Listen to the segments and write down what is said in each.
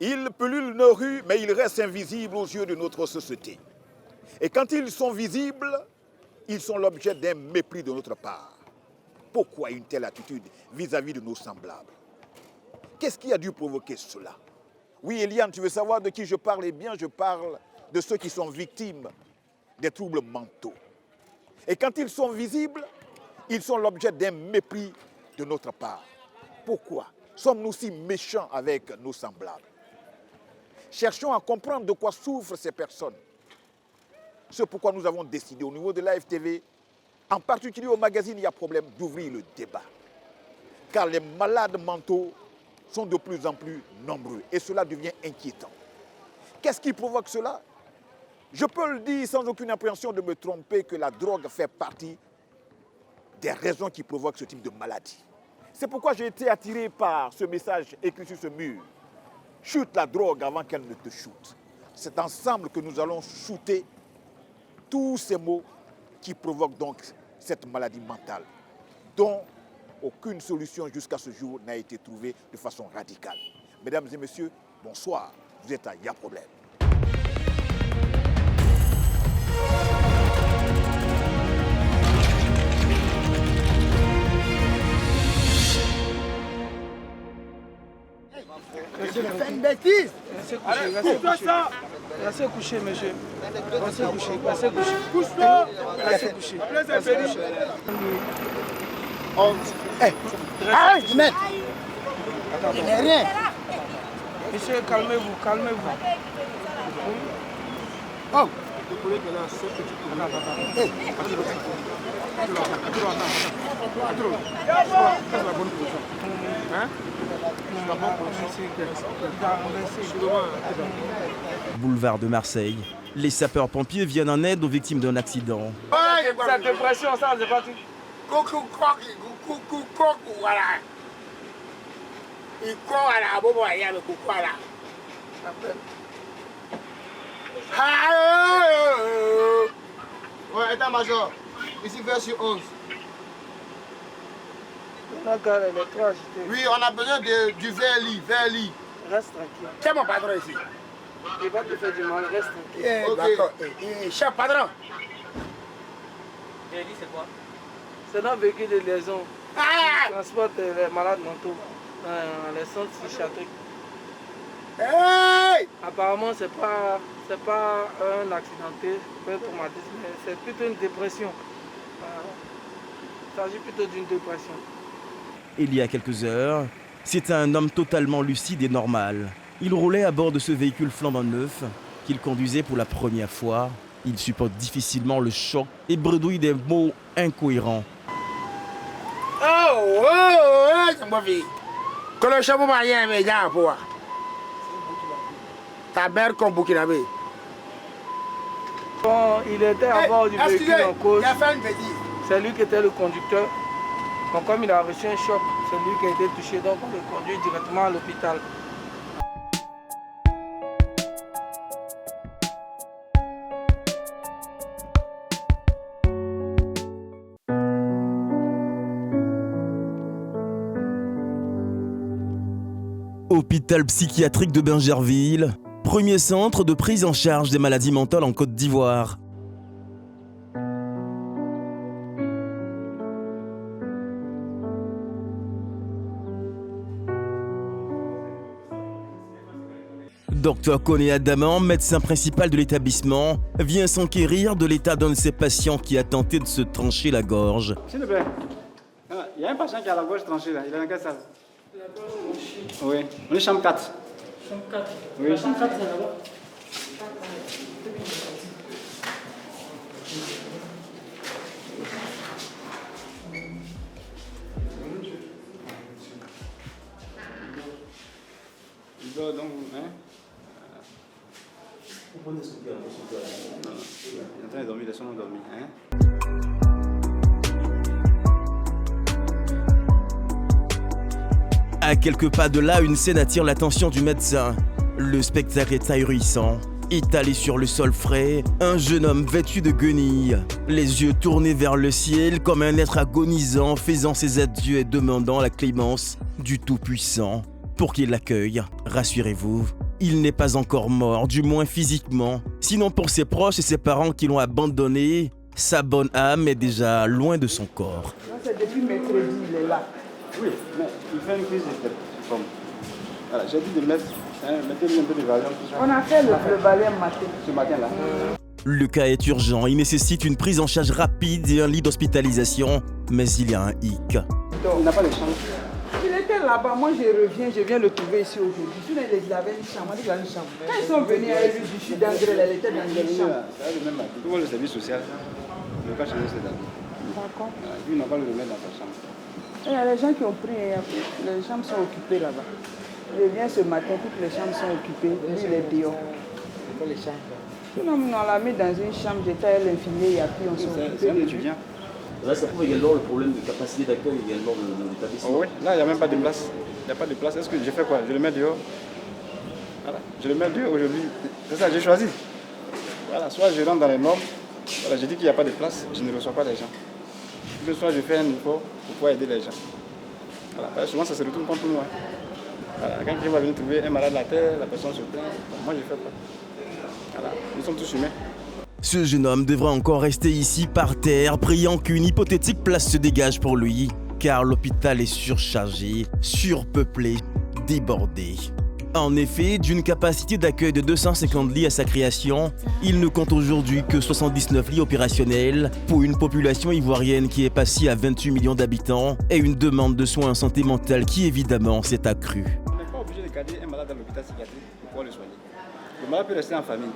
Ils pullulent nos rues, mais ils restent invisibles aux yeux de notre société. Et quand ils sont visibles, ils sont l'objet d'un mépris de notre part. Pourquoi une telle attitude vis-à-vis de nos semblables? Qu'est-ce qui a dû provoquer cela? Oui, Eliane, tu veux savoir de qui je parle? Eh bien, je parle de ceux qui sont victimes des troubles mentaux. Et quand ils sont visibles, ils sont l'objet d'un mépris de notre part. Pourquoi sommes-nous si méchants avec nos semblables? Cherchons à comprendre de quoi souffrent ces personnes. C'est pourquoi nous avons décidé au niveau de l'AFTV, en particulier au magazine Il y a problème, d'ouvrir le débat. Car les malades mentaux sont de plus en plus nombreux et cela devient inquiétant. Qu'est-ce qui provoque cela? Je peux le dire sans aucune appréhension de me tromper que la drogue fait partie des raisons qui provoquent ce type de maladie. C'est pourquoi j'ai été attiré par ce message écrit sur ce mur. Shoot la drogue avant qu'elle ne te shoote. C'est ensemble que nous allons shooter tous ces mots qui provoquent donc cette maladie mentale, dont aucune solution jusqu'à ce jour n'a été trouvée de façon radicale. Mesdames et messieurs, bonsoir. Vous êtes à Il y a problème. Monsieur, fait une bêtise. Restez couché, monsieur. Restez couché, restez couché. Couche-toi. Restez couché. Restez couché. Arrête, mec. Il n'est rien. Monsieur, calmez-vous, calmez-vous. Oh. Boulevard de Marseille, les sapeurs-pompiers viennent en aide aux victimes d'un accident. Sa dépression, ça, c'est parti. Ouais, état-major. Ici, version 11. On a garé les trois agités. Oui, on a besoin du verre-lit, verre-lit. Reste tranquille. C'est mon patron ici. Il va te faire du mal, reste tranquille. Okay. D'accord. Chef patron. Verre-lit, c'est quoi? C'est notre véhicule de liaison. Qui transporte les malades mentaux dans les centres psychiatriques. Hey! Apparemment, c'est pas un accidenté, pas un traumatisme, mais c'est plutôt une dépression. Il s'agit plutôt d'une dépression. Il y a quelques heures, c'était un homme totalement lucide et normal. Il roulait à bord de ce véhicule flambant neuf qu'il conduisait pour la première fois. Il supporte difficilement le choc et bredouille des mots incohérents. C'est ma vie. Que le chapeau malien me garde pour ta mère comme Burkinabé. Quand il était à bord du véhicule en cause, il a fait une bêtise. c'est lui qui était le conducteur. Donc comme il a reçu un choc, c'est lui qui a été touché, donc on le conduit directement à l'hôpital. Hôpital psychiatrique de Bingerville, premier centre de prise en charge des maladies mentales en Côte d'Ivoire. Docteur Koné Adaman, médecin principal de l'établissement, vient s'enquérir de l'état d'un de ses patients qui a tenté de se trancher la gorge. S'il te plaît, il y a un patient qui a la gorge tranchée là, il est dans quelle salle? Oui, on est chambre 4. Chambre 4. Oui. La chambre 4, c'est là-bas. Il doit donc, hein? Vous prenez ce qu'il y a, Non, il est en train de dormir, laissons-nous dormir, hein? À quelques pas de là, une scène attire l'attention du médecin. Le spectacle est ahurissant. Étalé sur le sol frais, un jeune homme vêtu de guenilles, les yeux tournés vers le ciel comme un être agonisant, faisant ses adieux et demandant la clémence du Tout-Puissant pour qu'il l'accueille. Rassurez-vous, Il n'est pas encore mort, du moins physiquement. Sinon pour ses proches et ses parents qui l'ont abandonné, sa bonne âme est déjà loin de son corps. C'est depuis mercredi, il est là. Oui, mais il fait une crise de forme. Voilà, j'ai dit de mettre un peu de valium, tout ça. On a fait le Valium matin. Ce matin-là. Le cas est urgent, il nécessite une prise en charge rapide et un lit d'hospitalisation, mais il y a un hic. Il n'a pas de chance. Il était là-bas, moi je viens le trouver ici aujourd'hui. Il avait une chambre, il a une chambre. Quand ils sont venus à lui, je suis dans elle était dans une chambre. C'est le même habit. Tout le service social, ne pas changer ses habits. D'accord. Lui, il n'a pas le remettre dans sa chambre. Il y a les gens qui ont pris, les chambres sont occupées là-bas. Je viens ce matin, toutes les chambres sont occupées, lui il est dehors. Les chambres. Sinon, on l'a mis dans une chambre, j'étais à l'infirmier et puis on s'est occupé. C'est un étudiant. Là, ça prouve également le problème de capacité d'accueil également de l'établissement. Oh oui, là, il n'y a même pas de place. Il n'y a pas de place. Est-ce que je fais quoi? Je le mets dehors. Voilà. Je le mets dehors aujourd'hui. C'est ça, j'ai choisi. Voilà, soit je rentre dans les normes. Voilà, je dis qu'il n'y a pas de place, je ne reçois pas les gens. Soit je fais un effort pour pouvoir aider les gens. Voilà. Souvent, ça se retourne contre moi. Voilà. Quand quelqu'un va venir trouver un malade à la terre, la personne se plaint. Moi, je ne fais pas. Voilà. Nous sommes tous humains. Ce jeune homme devra encore rester ici par terre, priant qu'une hypothétique place se dégage pour lui, car l'hôpital est surchargé, surpeuplé, débordé. En effet, d'une capacité d'accueil de 250 lits à sa création, il ne compte aujourd'hui que 79 lits opérationnels pour une population ivoirienne qui est passée à 28 millions d'habitants et une demande de soins en santé mentale qui évidemment s'est accrue. On n'est pas obligé de garder un malade dans l'hôpital psychiatrique pour pouvoir le soigner. Le malade peut rester en famille.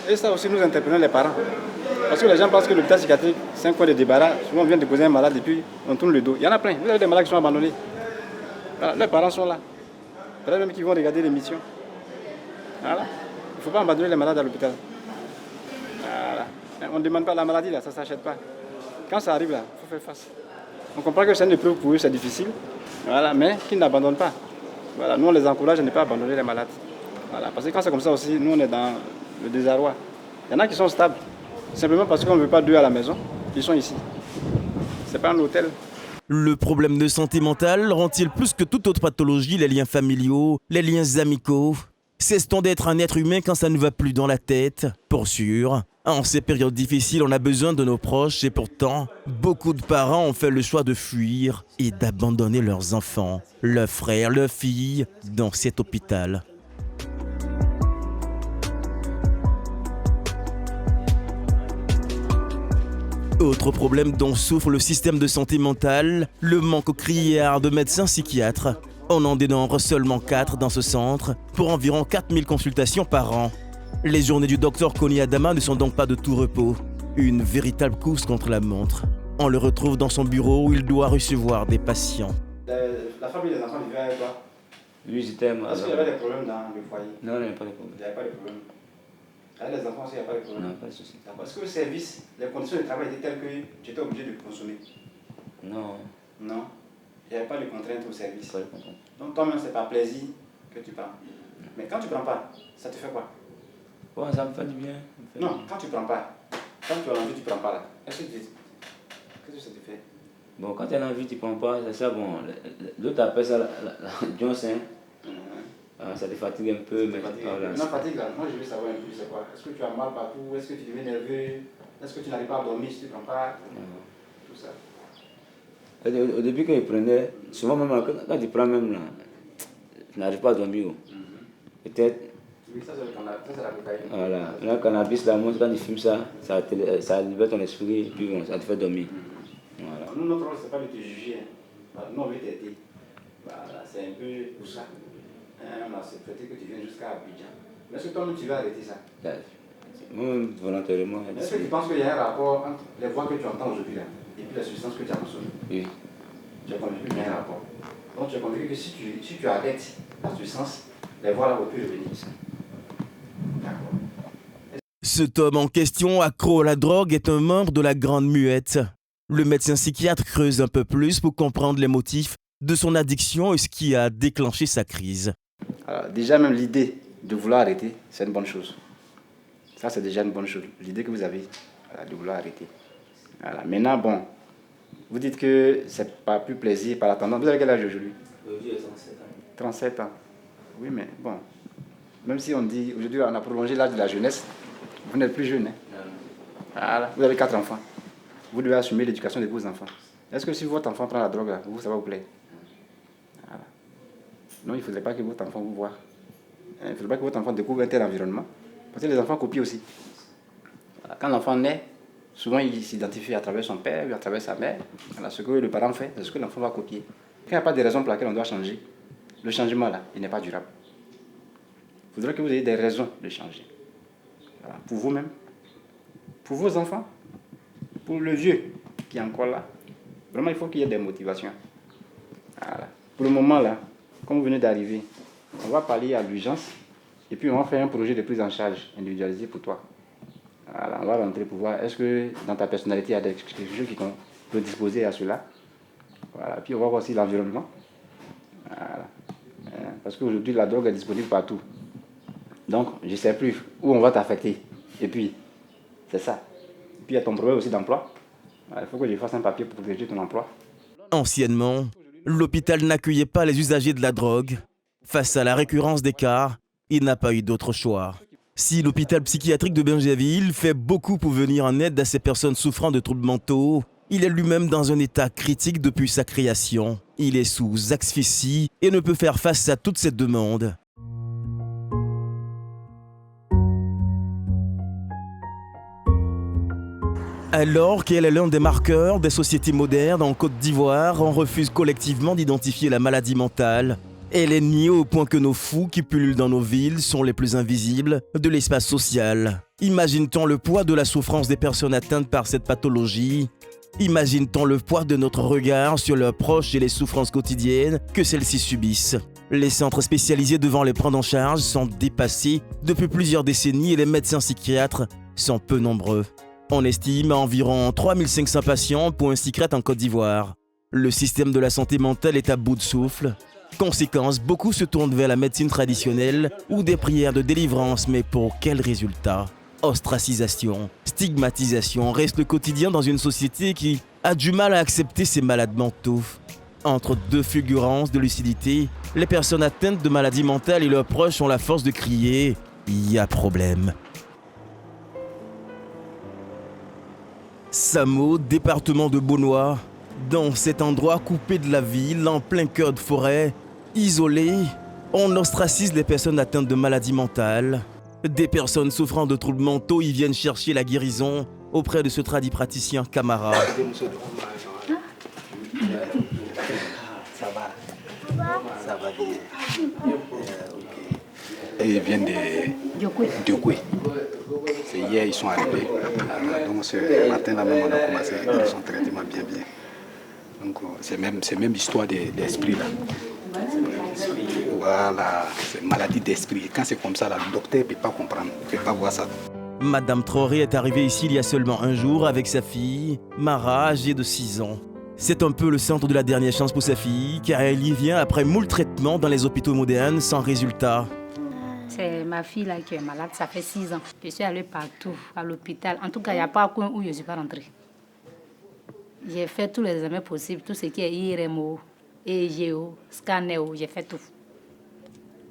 Et ça aussi, nous interpellons les parents. Parce que les gens pensent que l'hôpital psychiatrique, c'est un coin de débarras. Souvent, on vient déposer un malade et puis on tourne le dos. Il y en a plein. Vous avez des malades qui sont abandonnés. Voilà, les parents sont là. Peut-être même qui vont regarder l'émission. Voilà. Il ne faut pas abandonner les malades à l'hôpital. Voilà. On ne demande pas la maladie, là, ça ne s'achète pas. Quand ça arrive, là, il faut faire face. On comprend que c'est une épreuve pour eux, c'est difficile. Voilà, mais qu'ils n'abandonnent pas. Voilà, nous, on les encourage à ne pas abandonner les malades. Voilà, parce que quand c'est comme ça aussi, nous, on est dans le désarroi. Il y en a qui sont stables. Simplement parce qu'on ne veut pas d'eux à la maison, ils sont ici. Ce n'est pas un hôtel. Le problème de santé mentale rend-il plus que toute autre pathologie les liens familiaux, les liens amicaux? Cesse-t-on d'être un être humain quand ça ne va plus dans la tête? Pour sûr, en ces périodes difficiles, on a besoin de nos proches et pourtant, beaucoup de parents ont fait le choix de fuir et d'abandonner leurs enfants, leurs frères, leurs filles dans cet hôpital. Autre problème dont souffre le système de santé mentale, le manque criard de médecins psychiatres. On en dénombre seulement 4 dans ce centre, pour environ 4000 consultations par an. Les journées du docteur Kony Adama ne sont donc pas de tout repos. Une véritable course contre la montre. On le retrouve dans son bureau où il doit recevoir des patients. La famille des enfants vivait avec toi? Lui, j'étais malade. Est-ce qu'il y avait des problèmes dans le foyer? Non, il n'y avait pas de problème. Il n'y avait pas de problème. Avec les enfants aussi, il n'y a pas de problème. Non, pas de souci. Parce que le service, les conditions de travail étaient telles que tu étais obligé de consommer. Non, Non. Il n'y avait pas de contraintes au service. pas de problème. Donc toi-même, c'est par plaisir que tu prends. Mais quand tu ne prends pas, ça te fait quoi? Bon, ça me fait du bien. Non, quand tu ne prends pas, quand tu as envie, tu ne prends pas là. Qu'est-ce que ça te fait? Bon, quand tu as envie, tu ne prends pas, c'est ça, bon. L'autre appelle ça la Johnson. Ça te fatigue un peu, mais voilà. Non, fatigue là, moi je veux savoir un peu, c'est quoi? Est-ce que tu as mal partout? Est-ce que tu deviens nerveux? Est-ce que tu n'arrives pas à dormir si tu ne prends pas? Tout ça. Au début, quand il prenait, souvent même quand il prend même là, tu n'arrives pas à dormir. Peut-être. Oui, ça c'est la cocaïne. Voilà. Là, le cannabis, là, moi, quand il fume ça, ça libère ton esprit et puis bon, ça te fait dormir. Voilà. Nous, notre rôle, c'est pas de te juger. Nous, on veut t'aider. Voilà, c'est un peu pour ça. On a accepté que tu viennes jusqu'à Abidjan. Mais est-ce que toi-même, tu vas arrêter ça? Moi-même, volontairement. Est-ce que tu penses qu'il y a un rapport entre les voix que tu entends aujourd'hui là et puis la substance que tu as consommée? Oui. Tu as convaincu qu'il y a un rapport. Donc tu as convaincu que si tu arrêtes la substance, les voix là vont plus revenir. D'accord. Cet homme en question, accro à la drogue, est un membre de la Grande Muette. Le médecin psychiatre creuse un peu plus pour comprendre les motifs de son addiction et ce qui a déclenché sa crise. Alors, déjà même l'idée de vouloir arrêter, c'est une bonne chose. Ça c'est déjà une bonne chose. L'idée que vous avez de vouloir arrêter. Voilà. Maintenant, bon, vous dites que c'est pas plus plaisir par la tendance. Vous avez quel âge aujourd'hui? Aujourd'hui, j'ai 37 ans. 37 ans. Oui, mais bon. Même si on dit, aujourd'hui, on a prolongé l'âge de la jeunesse, vous n'êtes plus jeune. Hein? Voilà. Vous avez 4 enfants. Vous devez assumer l'éducation de vos enfants. Est-ce que si votre enfant prend la drogue, là, vous, ça va vous plaire? Voilà. Non, il ne faudrait pas que votre enfant vous voie. Il ne faudrait pas que votre enfant découvre un tel environnement. Parce que les enfants copient aussi. Voilà. Quand l'enfant naît, souvent il s'identifie à travers son père ou à travers sa mère. Voilà. Ce que le parent fait, c'est ce que l'enfant va copier. Quand il n'y a pas de raison pour laquelle on doit changer, le changement là, il n'est pas durable. Il faudrait que vous ayez des raisons de changer. Voilà. Pour vous-même, pour vos enfants, pour le vieux qui est encore là. Vraiment, il faut qu'il y ait des motivations. Voilà. Pour le moment là, comme vous venez d'arriver, on va parler à l'urgence et puis on va faire un projet de prise en charge individualisé pour toi. Voilà. On va rentrer pour voir, est-ce que dans ta personnalité, il y a quelque chose qui peut disposer à cela. Voilà. Puis on va voir aussi l'environnement. Voilà. Parce qu'aujourd'hui, la drogue est disponible partout. Donc, je ne sais plus où on va t'affecter. Et puis, c'est ça. Puis il y a ton problème aussi d'emploi. Il faut que je fasse un papier pour protéger ton emploi. Anciennement, l'hôpital n'accueillait pas les usagers de la drogue. Face à la récurrence des cas, il n'a pas eu d'autre choix. Si l'hôpital psychiatrique de Bingerville fait beaucoup pour venir en aide à ces personnes souffrant de troubles mentaux, il est lui-même dans un état critique depuis sa création. Il est sous asphyxie et ne peut faire face à toutes ces demandes. Alors qu'elle est l'un des marqueurs des sociétés modernes en Côte d'Ivoire, on refuse collectivement d'identifier la maladie mentale. Elle est niée au point que nos fous qui pullulent dans nos villes sont les plus invisibles de l'espace social. Imagine-t-on le poids de la souffrance des personnes atteintes par cette pathologie? Imagine-t-on le poids de notre regard sur leurs proches et les souffrances quotidiennes que celles-ci subissent? Les centres spécialisés devant les prendre en charge sont dépassés depuis plusieurs décennies et les médecins psychiatres sont peu nombreux. On estime à environ 3500 patients pour un psychiatre en Côte d'Ivoire. Le système de la santé mentale est à bout de souffle. Conséquence, beaucoup se tournent vers la médecine traditionnelle ou des prières de délivrance, mais pour quel résultat? Ostracisation, stigmatisation reste le quotidien dans une société qui a du mal à accepter ses malades mentaux. Entre deux fulgurances de lucidité, les personnes atteintes de maladies mentales et leurs proches ont la force de crier « il y a problème ». Samo, département de Beaunois, dans cet endroit coupé de la ville, en plein cœur de forêt, isolé, on ostracise les personnes atteintes de maladies mentales. Des personnes souffrant de troubles mentaux y viennent chercher la guérison auprès de ce tradipraticien Camara. Ça va bien. Et ils viennent de Diokwe. C'est hier, ils sont arrivés. Donc ce matin-là même, on a commencé son traitement bien. Donc c'est même histoire d'esprit là. Voilà, c'est maladie d'esprit. Quand c'est comme ça, là, le docteur ne peut pas comprendre, ne peut pas voir ça. Madame Traoré est arrivée ici il y a seulement un jour avec sa fille, Mara, âgée de 6 ans. C'est un peu le centre de la dernière chance pour sa fille, car elle y vient après moult traitements dans les hôpitaux modernes sans résultat. C'est ma fille là qui est malade, ça fait 6 ans. Je suis allée partout, à l'hôpital. En tout cas, il n'y a pas un coin où je ne suis pas rentrée. J'ai fait tous les examens possibles, tout ce qui est IRMO, EGO, scanner, j'ai fait tout.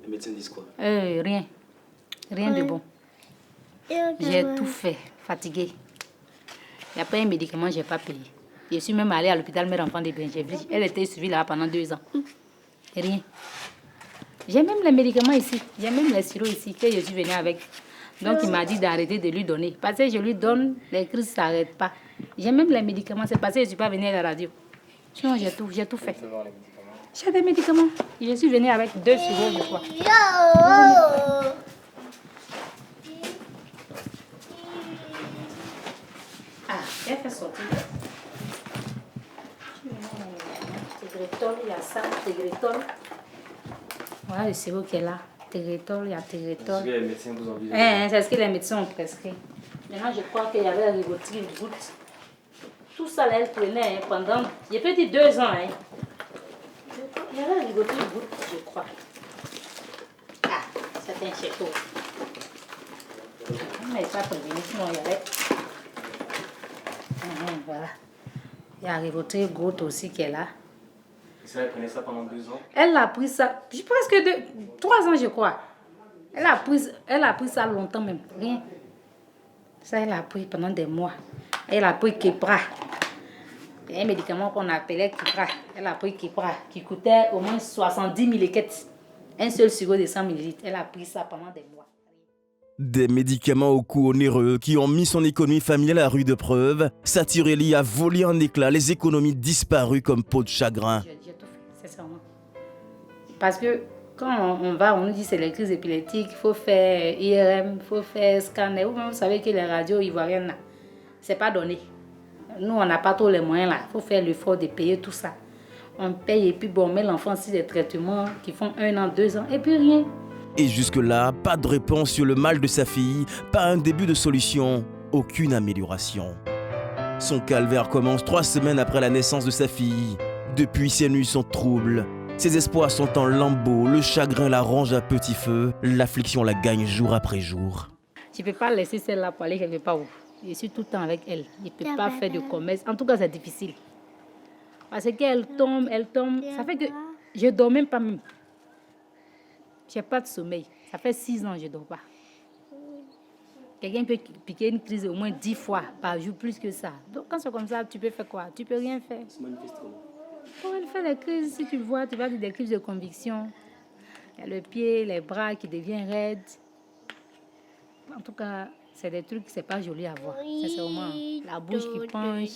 Les médecins disent quoi? Rien. Rien de bon. J'ai tout fait, fatiguée. Il n'y a pas un médicament, je n'ai pas payé. Je suis même allée à l'hôpital Mère Enfant de Bingerville. Elle était suivie là pendant 2 ans. Rien. J'ai même les médicaments ici. J'ai même les sirops ici que je suis venue avec. Donc il m'a dit d'arrêter de lui donner. Parce que je lui donne, les crises ne s'arrêtent pas. J'ai même les médicaments. C'est parce que je ne suis pas venue à la radio. Sinon j'ai tout fait. J'ai des médicaments. Je suis venue avec 2 sirops de fois. Ah, j'ai fait sortir. Tegretol, il y a ça, Tegretol. Voilà le sirop qui est là. Tegretol, il y a Tegretol. C'est ce que les médecins vous ont dit. C'est ce que les médecins ont prescrit. Maintenant, je crois qu'il y avait la Rivotril goutte. Tout ça, là, elle prenait pendant, j'ai peut dire 2 ans. Il y avait la Rivotril goutte, je crois. Ah, c'est un château. On n'avait pas prévenu, sinon il y avait. Voilà. Il y a Rivotril goutte aussi qui est là. Et ça, elle prenait ça pendant 2 ans? Elle a pris ça, presque 3 ans, je crois. Elle a pris ça longtemps même, rien. Ça, elle a pris pendant des mois. Elle a pris Kepra. Il y a un médicament qu'on appelait Kepra. Elle a pris Kepra, qui coûtait au moins 70 000 équettes. Un seul sirop de 100 ml. Elle a pris ça pendant des mois. Des médicaments au coût onéreux qui ont mis son économie familiale à rude épreuve. Saturelli a volé en éclats, les économies disparues comme peau de chagrin. J'ai tout fait, sincèrement. Parce que quand on nous dit que c'est les crises épileptiques, il faut faire IRM, il faut faire scanner. Vous savez que les radios ivoiriennes, ce n'est pas donné. Nous, on n'a pas tous les moyens là. Il faut faire l'effort de payer tout ça. On paye et puis bon, on met l'enfant sur des traitements qui font 1 an, 2 ans et puis rien. Et jusque-là, pas de réponse sur le mal de sa fille, pas un début de solution, aucune amélioration. Son calvaire commence 3 semaines après la naissance de sa fille. Depuis, ses nuits sont troubles. Ses espoirs sont en lambeaux, le chagrin la ronge à petit feu, l'affliction la gagne jour après jour. Je ne peux pas laisser celle-là pour aller quelque part où. Je suis tout le temps avec elle. Je ne peux pas faire de commerce. En tout cas, c'est difficile. Parce qu'elle tombe, elle tombe. Ça fait que je ne dors même pas même. Je n'ai pas de sommeil. Ça fait 6 ans que je ne dors pas. Quelqu'un peut piquer une crise au moins 10 fois par jour, plus que ça. Donc quand c'est comme ça, tu peux faire quoi? Tu ne peux rien faire. Pour elle faire les crises, si tu vois, tu vas dire des crises de conviction. Il y a le pied, les bras qui deviennent raides. En tout cas, c'est des trucs, c'est pas joli à voir. Sincèrement, la bouche qui penche.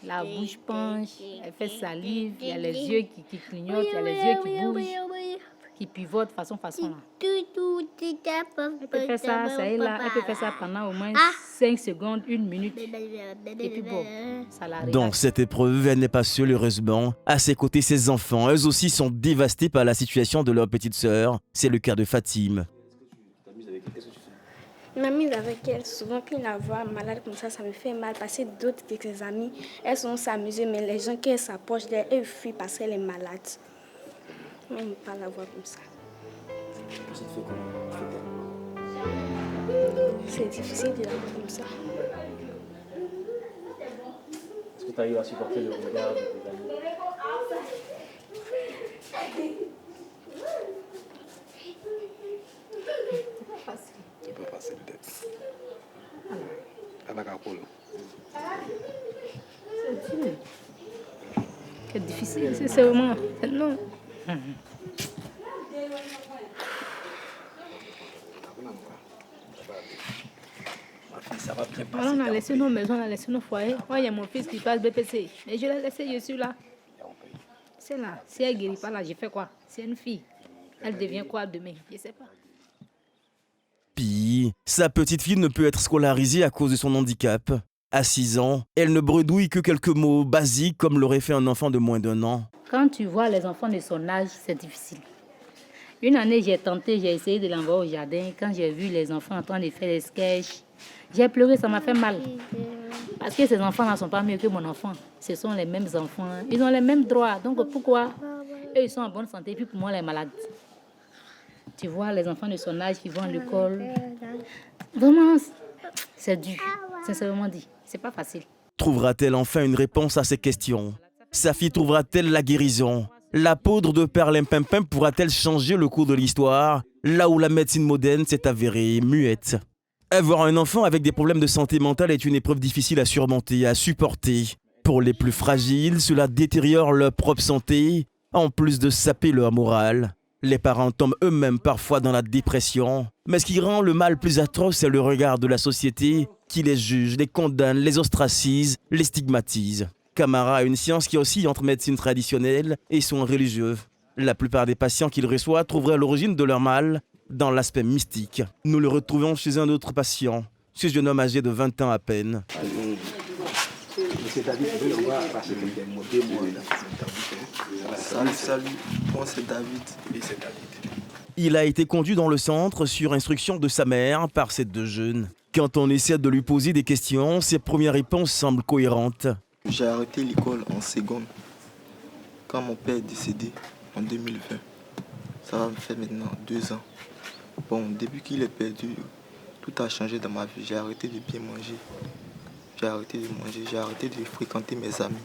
La bouche penche, elle fait salive, il y a les yeux qui clignotent, il y a les yeux qui bougent, qui pivotent façon là. Elle peut faire ça, ça est là, elle peut faire ça pendant au moins 5 secondes, 1 minute. Et puis bon, ça l'arrive. Dans cette épreuve, elle n'est pas seule heureusement. À ses côtés, ses enfants, eux aussi sont dévastés par la situation de leur petite sœur. C'est le cas de Fatim. Je m'amuse avec elle. Souvent, quand je la vois malade comme ça me fait mal. Parce que d'autres de ses amis, elles sont s'amuser, mais les gens qui s'approchent d'elle, elles fuient parce qu'elle est malade. On ne peut pas la voir comme ça. Ça te fait comment? C'est difficile de la voir comme ça. Est-ce que tu arrives à supporter le regard de tes amis? Tu peux passer peut-être. À la capole. C'est difficile, c'est vraiment. Non. Ça va bien passer. Alors, on a laissé nos maisons, on a laissé nos foyers. Moi, il y a mon fils qui passe BPC. Mais je l'ai laissé, je suis là. C'est là. Si elle ne guérit pas là, je fais quoi? C'est une fille. Elle devient quoi demain? Je ne sais pas. Puis, sa petite fille ne peut être scolarisée à cause de son handicap. À 6 ans, elle ne bredouille que quelques mots basiques comme l'aurait fait un enfant de moins d'1 an. Quand tu vois les enfants de son âge, c'est difficile. Une année, j'ai essayé de l'envoyer au jardin. Quand j'ai vu les enfants en train de faire des sketchs, j'ai pleuré, ça m'a fait mal. Parce que ces enfants-là ne sont pas mieux que mon enfant. Ce sont les mêmes enfants. Ils ont les mêmes droits. Donc pourquoi eux, ils sont en bonne santé, puis pour moi, les malades. Tu vois, les enfants de son âge qui vont à l'école. Vraiment, c'est dur. Sincèrement dit, c'est pas facile. Trouvera-t-elle enfin une réponse à ces questions? Sa fille trouvera-t-elle la guérison? La poudre de perlimpinpin pourra-t-elle changer le cours de l'histoire? Là où la médecine moderne s'est avérée muette. Avoir un enfant avec des problèmes de santé mentale est une épreuve difficile à surmonter, à supporter. Pour les plus fragiles, cela détériore leur propre santé, en plus de saper leur morale. Les parents tombent eux-mêmes parfois dans la dépression. Mais ce qui rend le mal plus atroce, c'est le regard de la société qui les juge, les condamne, les ostracise, les stigmatise. Camara a une science qui oscille entre médecine traditionnelle et soins religieux. La plupart des patients qu'il reçoit trouveraient l'origine de leur mal dans l'aspect mystique. Nous le retrouvons chez un autre patient, ce jeune homme âgé de 20 ans à peine. Salut, moi c'est David. Oui, c'est David. Il a été conduit dans le centre sur instruction de sa mère par ces 2 jeunes. Quand on essaie de lui poser des questions, ses premières réponses semblent cohérentes. J'ai arrêté l'école en seconde quand mon père est décédé en 2020. Ça va me faire maintenant 2 ans. Bon, depuis qu'il est perdu, tout a changé dans ma vie. J'ai arrêté de bien manger. J'ai arrêté de manger, j'ai arrêté de fréquenter mes amis.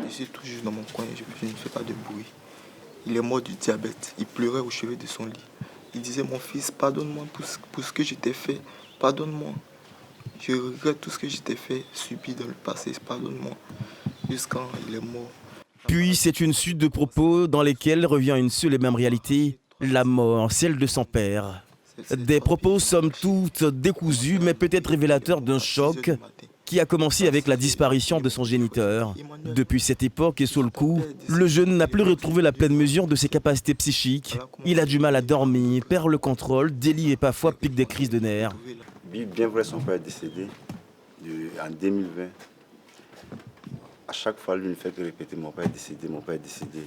Je suis toujours dans mon coin, je ne fais pas de bruit. Il est mort du diabète. Il pleurait au chevet de son lit. Il disait, mon fils, pardonne-moi pour ce que je t'ai fait. Pardonne-moi. Je regrette tout ce que je t'ai fait, subi dans le passé. Pardonne-moi. Jusqu'à il est mort. Puis c'est une suite de propos dans lesquels revient une seule et même réalité, la mort, celle de son père. Des propos somme toute décousus, mais peut-être révélateurs d'un choc qui a commencé avec la disparition de son géniteur. Depuis cette époque et sous le coup, le jeune n'a plus retrouvé la pleine mesure de ses capacités psychiques. Il a du mal à dormir, perd le contrôle, délie et parfois pique des crises de nerfs. Bien vrai, son père est décédé en 2020. À chaque fois, lui ne fait que répéter, mon père est décédé, mon père est décédé.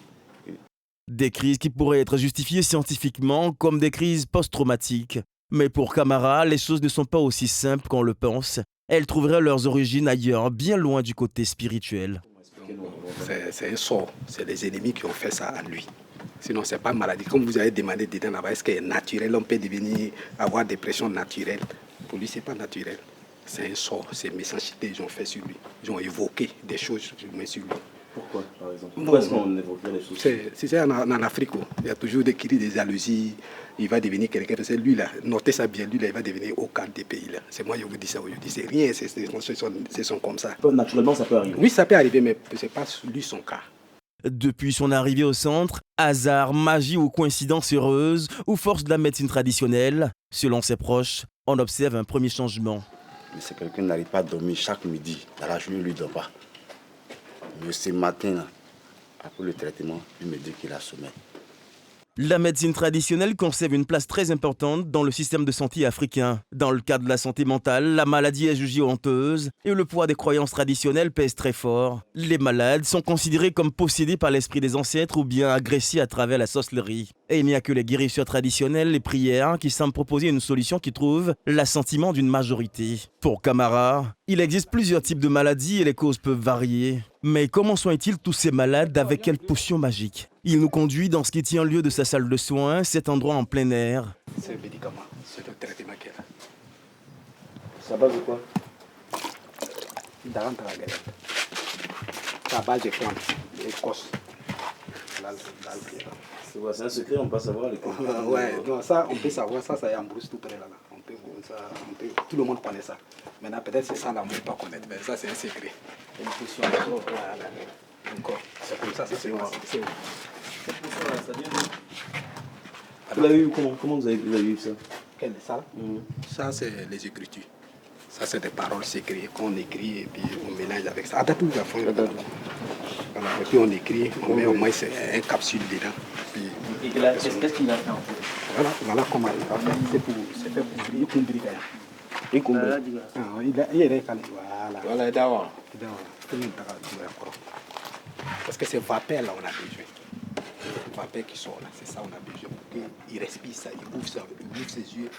Des crises qui pourraient être justifiées scientifiquement comme des crises post-traumatiques. Mais pour Camara, les choses ne sont pas aussi simples qu'on le pense. Elles trouveraient leurs origines ailleurs, bien loin du côté spirituel. C'est un sort, c'est les ennemis qui ont fait ça à lui. Sinon, ce n'est pas une maladie. Comme vous avez demandé dedans là-bas, est-ce que c'est naturel, on peut devenir, avoir des pressions naturelles. Pour lui, ce n'est pas naturel. C'est un sort, c'est méchanceté, ils ont fait sur lui. Ils ont évoqué des choses sur lui. Pourquoi, par exemple? Pourquoi est-ce qu'on évoquerait les choses? C'est en Afrique, il y a toujours des cris, des jalousies. Il va devenir quelqu'un, parce que lui, là, notez ça bien, lui, là, il va devenir au camp des pays. Là. C'est moi, je vous dis ça aujourd'hui. C'est rien, ce sont comme ça. Naturellement, ça peut arriver. Oui, ça peut arriver, mais ce n'est pas lui son cas. Depuis son arrivée au centre, hasard, magie ou coïncidence heureuse, ou force de la médecine traditionnelle, selon ses proches, on observe un premier changement. Mais c'est quelqu'un qui n'arrive pas à dormir chaque midi. Dans la journée, lui ne dort pas. Mais ce matin, là, après le traitement, il me dit qu'il a sommeil. La médecine traditionnelle conserve une place très importante dans le système de santé africain. Dans le cas de la santé mentale, la maladie est jugée honteuse et le poids des croyances traditionnelles pèse très fort. Les malades sont considérés comme possédés par l'esprit des ancêtres ou bien agressés à travers la sorcellerie. Et il n'y a que les guérisseurs traditionnels, les prières, qui semblent proposer une solution qui trouve l'assentiment d'une majorité. Pour Camara, il existe plusieurs types de maladies et les causes peuvent varier. Mais comment soignent-ils tous ces malades, avec quelle potion magique? Il nous conduit dans ce qui tient lieu de sa salle de soins, cet endroit en plein air. C'est le médicament, c'est le traitement qu'il a. Ça base de quoi? D'arantaragalette. C'est à base de plantes, d'Écosse. C'est un secret, on peut savoir. Ouais, non, ça, on peut savoir, ça y est en brousse tout près là. Tout le monde connaît ça. Maintenant, peut-être c'est ça là, on ne peut pas connaître, mais ça, c'est un secret. Une potion encore. C'est comme ça, c'est Vous l'avez eu comment vous avez eu ça? Quel est ça? Ça, c'est les écritures. Ça, c'est des paroles secrètes qu'on écrit et puis on mélange avec ça. Et puis on écrit, on met au moins un capsule dedans. Et qu'est-ce qu'il a fait en fait? Voilà comment il va faire. C'est fait pour une combrie. Une combrie. Voilà, d'accord. Parce que c'est vapeur là on a besoin. C'est vapeur qui sort là, c'est ça on a besoin. Il respire ça, il ouvre ça, il ouvre ses yeux,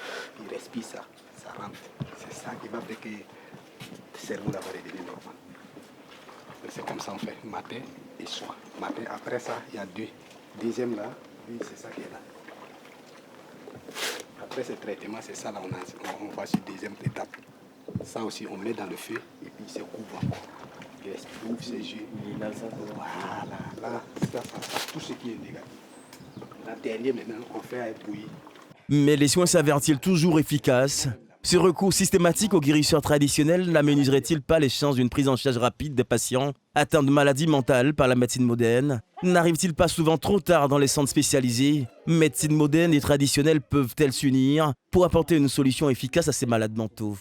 il respire ça, ça rentre. C'est ça qui va faire que le cerveau là va redevenir normal. C'est comme ça on fait, matin et soir. Matin, après ça, il y a deux. Deuxième là, oui, c'est ça qui est là. Après ce traitement, c'est ça là, on va sur deuxième étape. Ça aussi, on met dans le feu et puis il se couvre encore. Il ouvre ses yeux. Voilà, là, ça, tout ce qui est négatif. La dernière maintenant, on fait à bouillir. Mais les soins s'avèrent-ils toujours efficaces? Ce recours systématique aux guérisseurs traditionnels n'aménuiserait-il pas les chances d'une prise en charge rapide des patients atteints de maladies mentales par la médecine moderne? N'arrive-t-il pas souvent trop tard dans les centres spécialisés? Médecine moderne et traditionnelle peuvent-elles s'unir pour apporter une solution efficace à ces malades mentaux?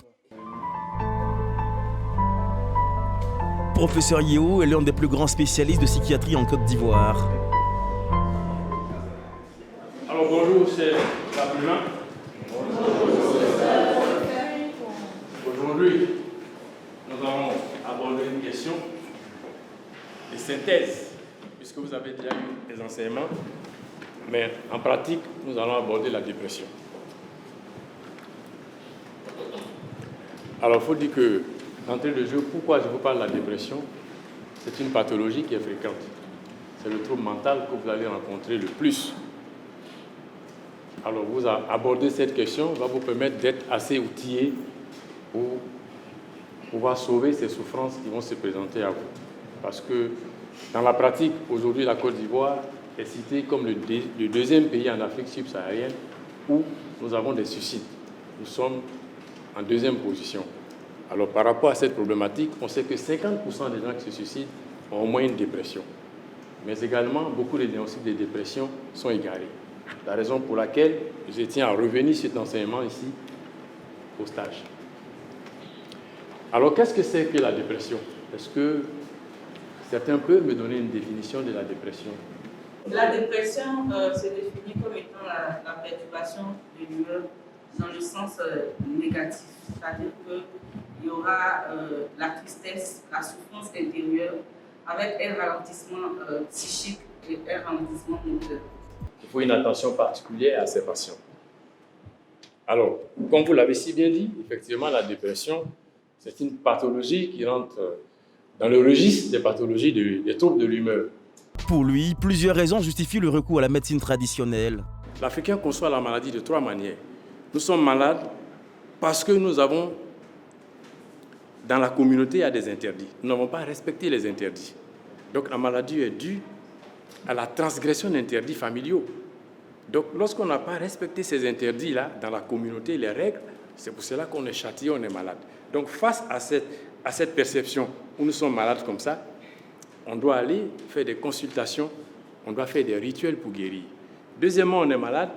Professeur Yeo est l'un des plus grands spécialistes de psychiatrie en Côte d'Ivoire. Alors bonjour, c'est Sabrina. Aujourd'hui, nous allons aborder une question de synthèse, puisque vous avez déjà eu des enseignements, mais en pratique, nous allons aborder la dépression. Alors, il faut dire que, d'entrée de jeu, pourquoi je vous parle de la dépression? C'est une pathologie qui est fréquente. C'est le trouble mental que vous allez rencontrer le plus. Alors, vous aborder cette question va vous permettre d'être assez outillé pour pouvoir sauver ces souffrances qui vont se présenter à vous. Parce que dans la pratique, aujourd'hui, la Côte d'Ivoire est citée comme le deuxième pays en Afrique subsaharienne où nous avons des suicides. Nous sommes en deuxième position. Alors par rapport à cette problématique, on sait que 50% des gens qui se suicident ont au moins une dépression. Mais également, beaucoup de diagnostics de dépression sont égarés. La raison pour laquelle je tiens à revenir sur cet enseignement ici, au stage. Alors, qu'est-ce que c'est que la dépression? Est-ce que certains peuvent me donner une définition de la dépression? La dépression se définit comme étant la perturbation de l'humeur dans le sens négatif. C'est-à-dire qu'il y aura la tristesse, la souffrance intérieure, avec un ralentissement psychique et un ralentissement moteur. Il faut une attention particulière à ces patients. Alors, comme vous l'avez si bien dit, effectivement, la dépression, c'est une pathologie qui rentre dans le registre des pathologies des troubles de l'humeur. Pour lui, plusieurs raisons justifient le recours à la médecine traditionnelle. L'Africain conçoit la maladie de 3 manières. Nous sommes malades parce que nous avons, dans la communauté, il y a des interdits. Nous n'avons pas respecté les interdits. Donc la maladie est due à la transgression d'interdits familiaux. Donc lorsqu'on n'a pas respecté ces interdits-là, dans la communauté, les règles, c'est pour cela qu'on est châtié, on est malade. Donc face à cette perception où nous sommes malades comme ça, on doit aller faire des consultations, on doit faire des rituels pour guérir. Deuxièmement, on est malade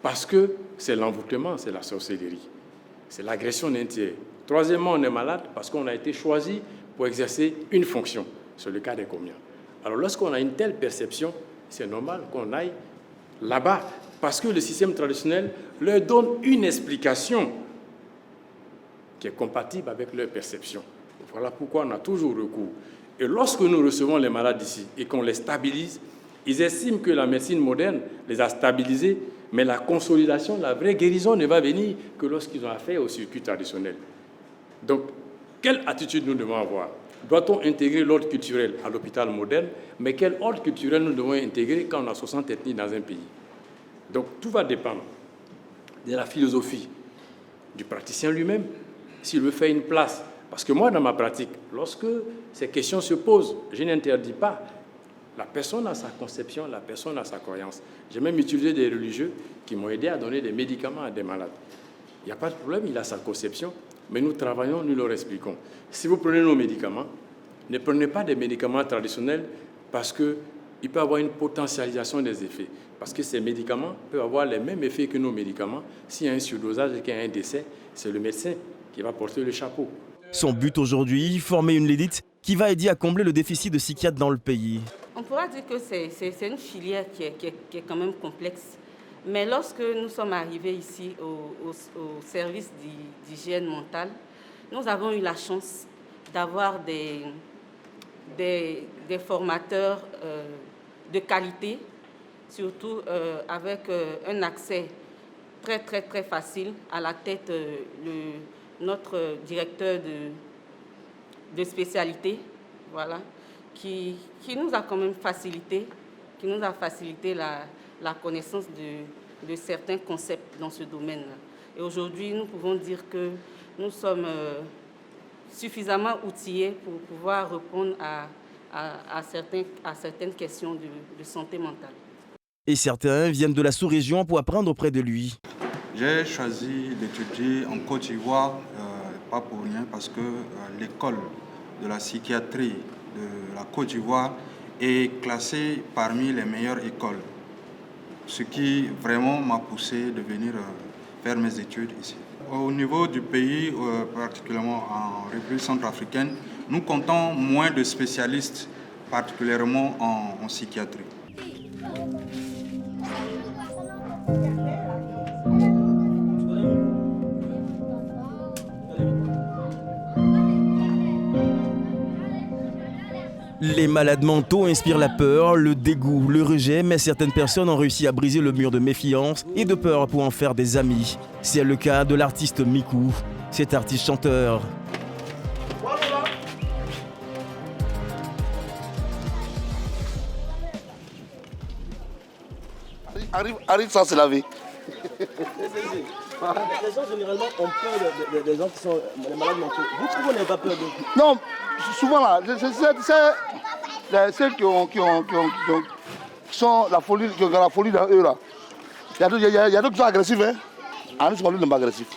parce que c'est l'envoûtement, c'est la sorcellerie, c'est l'agression d'intérêt. Troisièmement, on est malade parce qu'on a été choisi pour exercer une fonction, c'est le cas des communs. Alors lorsqu'on a une telle perception, c'est normal qu'on aille là-bas parce que le système traditionnel leur donne une explication qui est compatible avec leur perception. Voilà pourquoi on a toujours recours. Et lorsque nous recevons les malades ici et qu'on les stabilise, ils estiment que la médecine moderne les a stabilisés, mais la consolidation, la vraie guérison ne va venir que lorsqu'ils ont affaire au circuit traditionnel. Donc, quelle attitude nous devons avoir? Doit-on intégrer l'ordre culturel à l'hôpital moderne? Mais quel ordre culturel nous devons intégrer quand on a 60 ethnies dans un pays? Donc, tout va dépendre de la philosophie du praticien lui-même, s'il veut faire une place. Parce que moi, dans ma pratique, lorsque ces questions se posent, je n'interdis pas. La personne a sa conception, la personne a sa croyance. J'ai même utilisé des religieux qui m'ont aidé à donner des médicaments à des malades. Il n'y a pas de problème, il a sa conception, mais nous travaillons, nous leur expliquons. Si vous prenez nos médicaments, ne prenez pas des médicaments traditionnels parce qu'il peut y avoir une potentialisation des effets. Parce que ces médicaments peuvent avoir les mêmes effets que nos médicaments. S'il y a un surdosage et qu'il y a un décès, c'est le médecin qui va porter le chapeau. Son but aujourd'hui, former une élite qui va aider à combler le déficit de psychiatres dans le pays. On pourra dire que c'est une filière qui est quand même complexe. Mais lorsque nous sommes arrivés ici au service d'hygiène mentale, nous avons eu la chance d'avoir des formateurs de qualité, surtout avec un accès très, très, très facile. À la tête, notre directeur de spécialité, voilà, qui nous a quand même facilité, la connaissance de certains concepts dans ce domaine-là. Et aujourd'hui, nous pouvons dire que nous sommes suffisamment outillés pour pouvoir répondre à certaines questions de santé mentale. Et certains viennent de la sous-région pour apprendre auprès de lui. J'ai choisi d'étudier en Côte d'Ivoire, pas pour rien, parce que l'école de la psychiatrie de la Côte d'Ivoire est classée parmi les meilleures écoles. Ce qui vraiment m'a poussé de venir faire mes études ici. Au niveau du pays, particulièrement en République centrafricaine, nous comptons moins de spécialistes, particulièrement en psychiatrie. Les malades mentaux inspirent la peur, le dégoût, le rejet, mais certaines personnes ont réussi à briser le mur de méfiance et de peur pour en faire des amis. C'est le cas de l'artiste Mikou, cet artiste chanteur. Arrive sans se laver. Les gens généralement ont peur des gens qui sont les malades mentaux. Vous trouvez qu'on n'a pas peur de... Non, souvent là, c'est ceux qui sont la folie dans eux là. Il y a d'autres qui sont agressifs. Hein. Henri Soumaïla n'est pas agressif.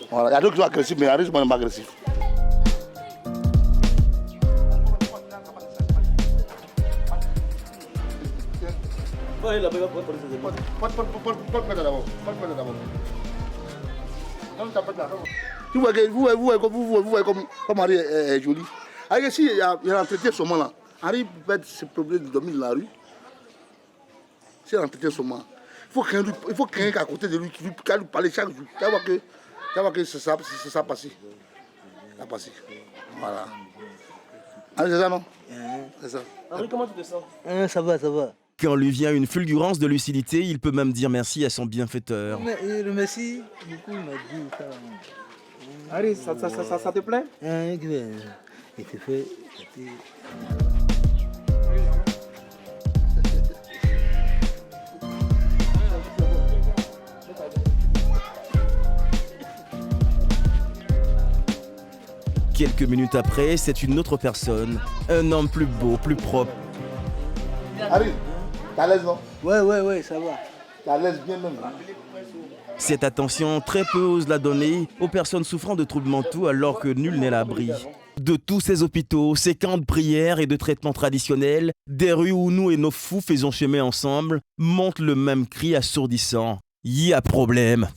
Voilà. Il y a d'autres qui sont agressifs, mais Henri Soumaïla n'est pas agressif. Vous voyez comme Henri est joli. Alors, si il y a l'entretien ce moment-là, Henri peut être ce problème de dormir dans la rue. Si il y a l'entretien ce moment, il faut quelqu'un à côté de lui qui lui parle chaque jour. Tu vas voir que c'est ça passé. Ça passé. Voilà. Henri, c'est ça, non? C'est ça. Henri, comment tu te sens? Ça va, ça va. Quand lui vient une fulgurance de lucidité, il peut même dire merci à son bienfaiteur. Merci beaucoup, il m'a dit ça. Henri, ça te plaît? Il te fait. Quelques minutes après, c'est une autre personne, un homme plus beau, plus propre. Harry, t'es à l'aise, non? Ouais, ça va. T'es à l'aise bien même. Cette attention, très peu osent la donner aux personnes souffrant de troubles mentaux alors que nul n'est à l'abri. De tous ces hôpitaux, ces camps de prière et de traitements traditionnels, des rues où nous et nos fous faisons chemin ensemble, monte le même cri assourdissant. Y a problème.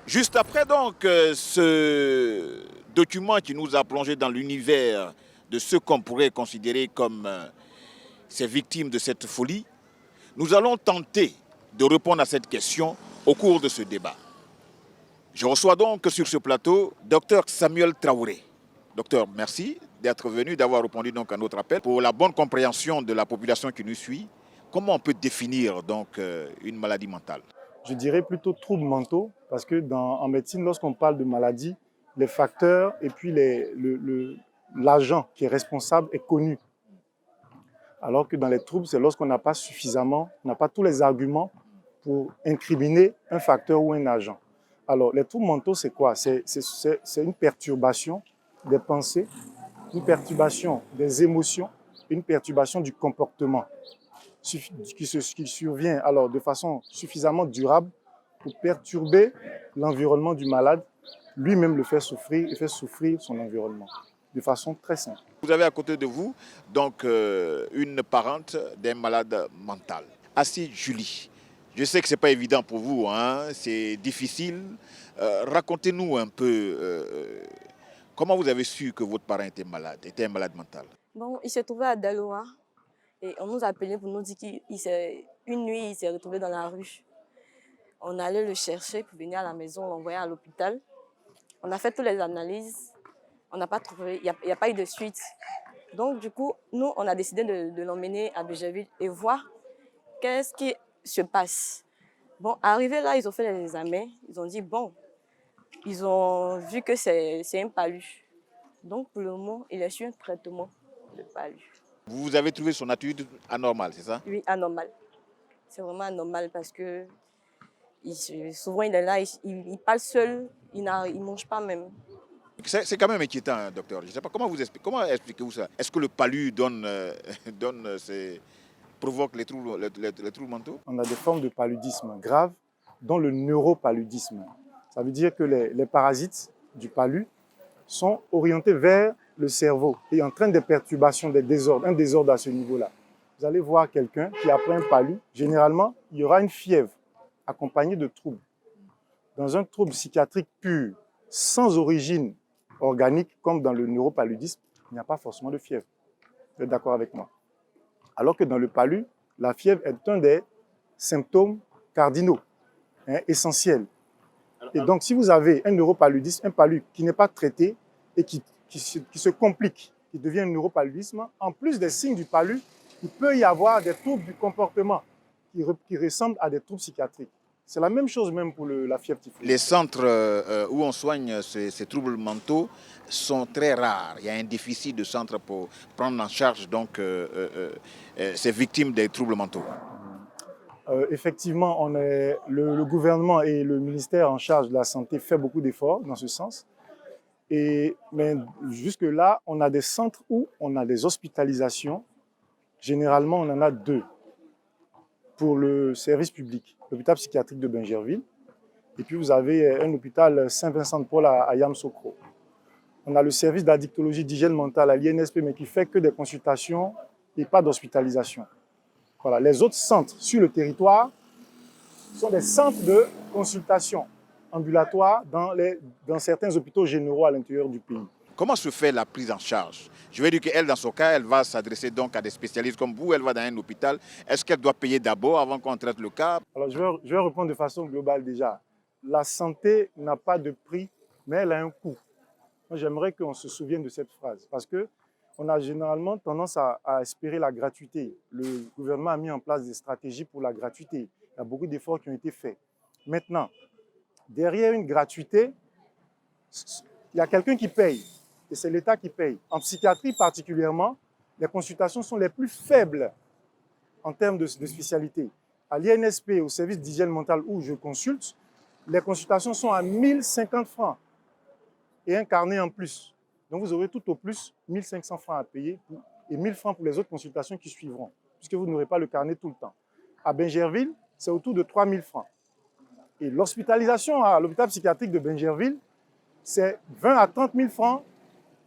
Juste après donc ce document qui nous a plongé dans l'univers de ce qu'on pourrait considérer comme ces victimes de cette folie, nous allons tenter de répondre à cette question au cours de ce débat. Je reçois donc sur ce plateau Dr Samuel Traoré. Docteur, merci d'être venu, d'avoir répondu donc à notre appel. Pour la bonne compréhension de la population qui nous suit, comment on peut définir donc une maladie mentale? Je dirais plutôt troubles mentaux, parce que en médecine, lorsqu'on parle de maladie, les facteurs et puis l'agent qui est responsable est connu. Alors que dans les troubles, c'est lorsqu'on n'a pas suffisamment, on n'a pas tous les arguments pour incriminer un facteur ou un agent. Alors, les troubles mentaux, c'est quoi? C'est une perturbation des pensées, une perturbation des émotions, une perturbation du comportement qui survient alors de façon suffisamment durable pour perturber l'environnement du malade, lui-même le fait souffrir et fait souffrir son environnement de façon très simple. Vous avez à côté de vous donc une parente d'un malade mental, Assy Julie. Je sais que ce n'est pas évident pour vous, hein? C'est difficile. Racontez-nous un peu comment vous avez su que votre parent était un malade mental. Bon, il se trouvait à Deloa et on nous a appelé pour nous dire qu'une nuit, il s'est retrouvé dans la rue. On allait le chercher pour venir à la maison, l'envoyer à l'hôpital. On a fait toutes les analyses, on n'a pas trouvé, il n'y a pas eu de suite. Donc du coup, nous, on a décidé de l'emmener à Bégerville et voir qu'est-ce qui se passe. Bon, arrivé là, ils ont fait les examens, ils ont dit bon, ils ont vu que c'est un palu. Donc pour le moment, il est sur un traitement de palu. Vous avez trouvé son attitude anormale, c'est ça? Oui, anormal. C'est vraiment anormal parce que souvent il est là, il parle seul, il ne mange pas même. C'est quand même inquiétant, hein, docteur. Je ne sais pas, comment expliquez-vous ça? Est-ce que le palu provoque les troubles mentaux? On a des formes de paludisme graves, dont le neuropaludisme. Ça veut dire que les parasites du palu sont orientés vers le cerveau et entraînent des perturbations, des désordres, un désordre à ce niveau-là. Vous allez voir quelqu'un qui après un palu, généralement, il y aura une fièvre accompagnée de troubles. Dans un trouble psychiatrique pur, sans origine organique, comme dans le neuropaludisme, il n'y a pas forcément de fièvre. Vous êtes d'accord avec moi? Alors que dans le palu, la fièvre est un des symptômes cardinaux, essentiels. Et donc, si vous avez un neuropaludisme, un palu qui n'est pas traité et qui se complique, qui devient un neuropaludisme, en plus des signes du palu, il peut y avoir des troubles du comportement qui ressemblent à des troubles psychiatriques. C'est la même chose même pour la fièvre typhoïde. Les centres où on soigne ces troubles mentaux sont très rares. Il y a un déficit de centres pour prendre en charge donc, ces victimes des troubles mentaux. Effectivement, le gouvernement et le ministère en charge de la santé fait beaucoup d'efforts dans ce sens. Mais jusque-là, on a des centres où on a des hospitalisations. Généralement, on en a 2 pour le service public, l'hôpital psychiatrique de Bingerville. Et puis, vous avez un hôpital Saint-Vincent-de-Paul à Yamoussoukro. On a le service d'addictologie d'hygiène mentale à l'INSP, mais qui fait que des consultations et pas d'hospitalisation. Voilà. Les autres centres sur le territoire sont des centres de consultation ambulatoires dans certains hôpitaux généraux à l'intérieur du pays. Comment se fait la prise en charge? Je veux dire qu'elle, dans son cas, elle va s'adresser donc à des spécialistes comme vous, elle va dans un hôpital. Est-ce qu'elle doit payer d'abord avant qu'on traite le cas? Alors, je vais répondre de façon globale déjà. La santé n'a pas de prix, mais elle a un coût. Moi, j'aimerais qu'on se souvienne de cette phrase parce qu'on a généralement tendance à espérer la gratuité. Le gouvernement a mis en place des stratégies pour la gratuité. Il y a beaucoup d'efforts qui ont été faits. Maintenant, derrière une gratuité, il y a quelqu'un qui paye. Et c'est l'État qui paye. En psychiatrie particulièrement, les consultations sont les plus faibles en termes de spécialité. À l'INSP, au service d'hygiène mentale où je consulte, les consultations sont à 1050 francs et un carnet en plus. Donc vous aurez tout au plus 1500 francs à payer et 1000 francs pour les autres consultations qui suivront, puisque vous n'aurez pas le carnet tout le temps. À Bingerville, c'est autour de 3000 francs. Et l'hospitalisation à l'hôpital psychiatrique de Bingerville, c'est 20 à 30 000 francs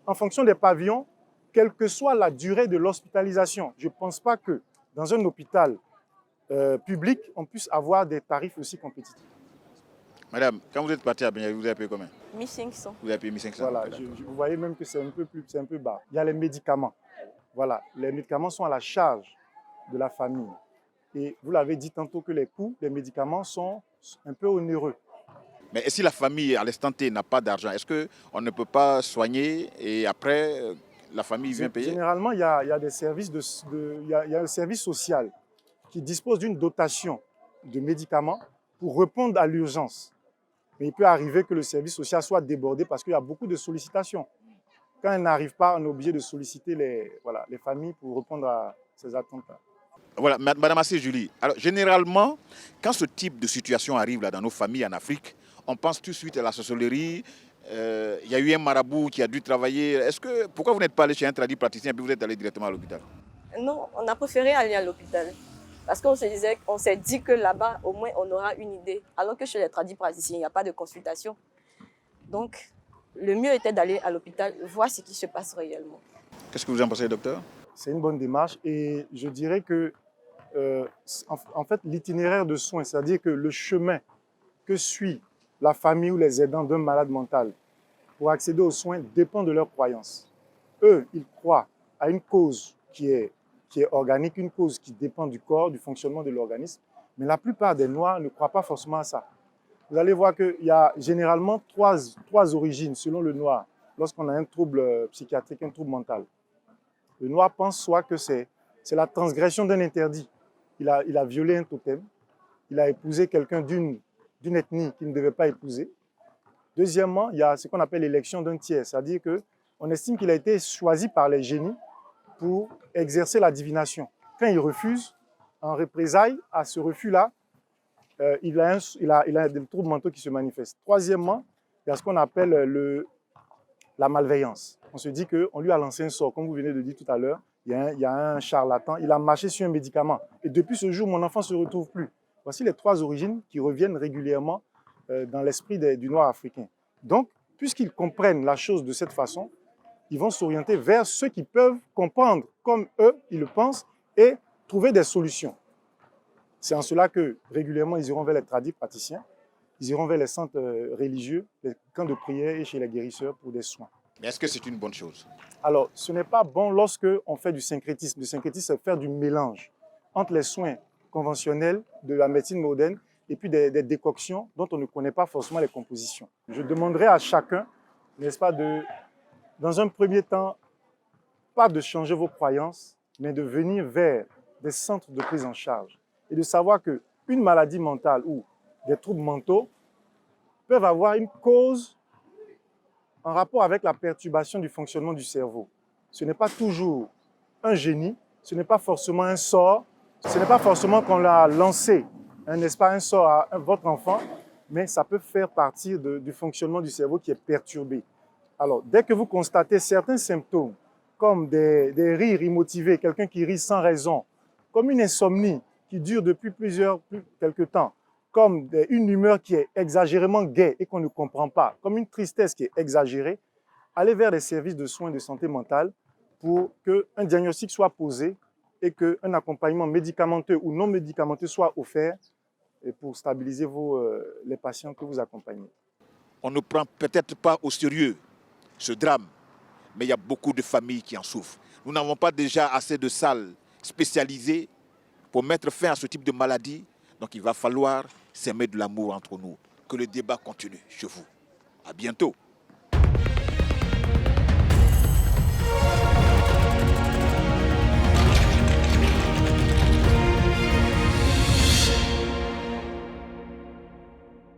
en fonction des pavillons, quelle que soit la durée de l'hospitalisation. Je ne pense pas que dans un hôpital public, on puisse avoir des tarifs aussi compétitifs. Madame, quand vous êtes partie à Bingerville, vous avez payé combien? 1500. Vous avez payé 1500. Voilà, vous voyez même que c'est un peu bas. Il y a les médicaments. Voilà, les médicaments sont à la charge de la famille. Et vous l'avez dit tantôt que les coûts des médicaments sont un peu onéreux. Mais si la famille, à l'instant T, n'a pas d'argent, est-ce qu'on ne peut pas soigner et après, la famille vient payer? Généralement, il y a des services il y a un service social qui dispose d'une dotation de médicaments pour répondre à l'urgence. Mais il peut arriver que le service social soit débordé parce qu'il y a beaucoup de sollicitations. Quand elle n'arrive pas, on est obligé de solliciter les familles pour répondre à ces attentes-là. Voilà, Madame Assé Julie, alors généralement, quand ce type de situation arrive là, dans nos familles en Afrique, on pense tout de suite à la sorcellerie. Il y a eu un marabout qui a dû travailler. Pourquoi vous n'êtes pas allé chez un praticien et puis vous êtes allé directement à l'hôpital? Non, on a préféré aller à l'hôpital. Parce qu'on s'est dit que là-bas, au moins, on aura une idée. Alors que chez les praticiens, il n'y a pas de consultation. Donc, le mieux était d'aller à l'hôpital, voir ce qui se passe réellement. Qu'est-ce que vous en pensez, docteur? C'est une bonne démarche et je dirais que, en fait, l'itinéraire de soins, c'est-à-dire que le chemin que suit la famille ou les aidants d'un malade mental pour accéder aux soins dépend de leurs croyances. Eux, ils croient à une cause qui est organique, une cause qui dépend du corps, du fonctionnement de l'organisme. Mais la plupart des Noirs ne croient pas forcément à ça. Vous allez voir qu'il y a généralement trois origines selon le Noir lorsqu'on a un trouble psychiatrique, un trouble mental. Le Noir pense soit que c'est la transgression d'un interdit. Il a violé un totem, il a épousé quelqu'un d'une ethnie qu'il ne devait pas épouser. Deuxièmement, il y a ce qu'on appelle l'élection d'un tiers, c'est-à-dire qu'on estime qu'il a été choisi par les génies pour exercer la divination. Quand il refuse, en représailles à ce refus-là, il a des troubles mentaux qui se manifestent. Troisièmement, il y a ce qu'on appelle la malveillance. On se dit qu'on lui a lancé un sort, comme vous venez de dire tout à l'heure, il y a un charlatan, il a marché sur un médicament. Et depuis ce jour, mon enfant ne se retrouve plus. Voici les trois origines qui reviennent régulièrement dans l'esprit du Noir africain. Donc, puisqu'ils comprennent la chose de cette façon, ils vont s'orienter vers ceux qui peuvent comprendre comme eux, ils le pensent, et trouver des solutions. C'est en cela que régulièrement, ils iront vers les praticiens, ils iront vers les centres religieux, les camps de prière et chez les guérisseurs pour des soins. Mais est-ce que c'est une bonne chose? Alors, ce n'est pas bon lorsque on fait du syncrétisme. Le syncrétisme, c'est faire du mélange entre les soins conventionnels de la médecine moderne et puis des décoctions dont on ne connaît pas forcément les compositions. Je demanderai à chacun, n'est-ce pas, dans un premier temps, pas de changer vos croyances, mais de venir vers des centres de prise en charge et de savoir qu'une maladie mentale ou des troubles mentaux peuvent avoir une cause en rapport avec la perturbation du fonctionnement du cerveau. Ce n'est pas toujours un génie, ce n'est pas forcément un sort, ce n'est pas forcément qu'on l'a lancé, n'est-ce pas, un sort à votre enfant, mais ça peut faire partie du fonctionnement du cerveau qui est perturbé. Alors, dès que vous constatez certains symptômes, comme des rires immotivés, quelqu'un qui rit sans raison, comme une insomnie qui dure depuis quelques temps, comme une humeur qui est exagérément gaie et qu'on ne comprend pas, comme une tristesse qui est exagérée, allez vers les services de soins de santé mentale pour qu'un diagnostic soit posé et qu'un accompagnement médicamenteux ou non médicamenteux soit offert et pour stabiliser les patients que vous accompagnez. On ne prend peut-être pas au sérieux ce drame, mais il y a beaucoup de familles qui en souffrent. Nous n'avons pas déjà assez de salles spécialisées pour mettre fin à ce type de maladie. Donc il va falloir s'aimer de l'amour entre nous. Que le débat continue chez vous. À bientôt.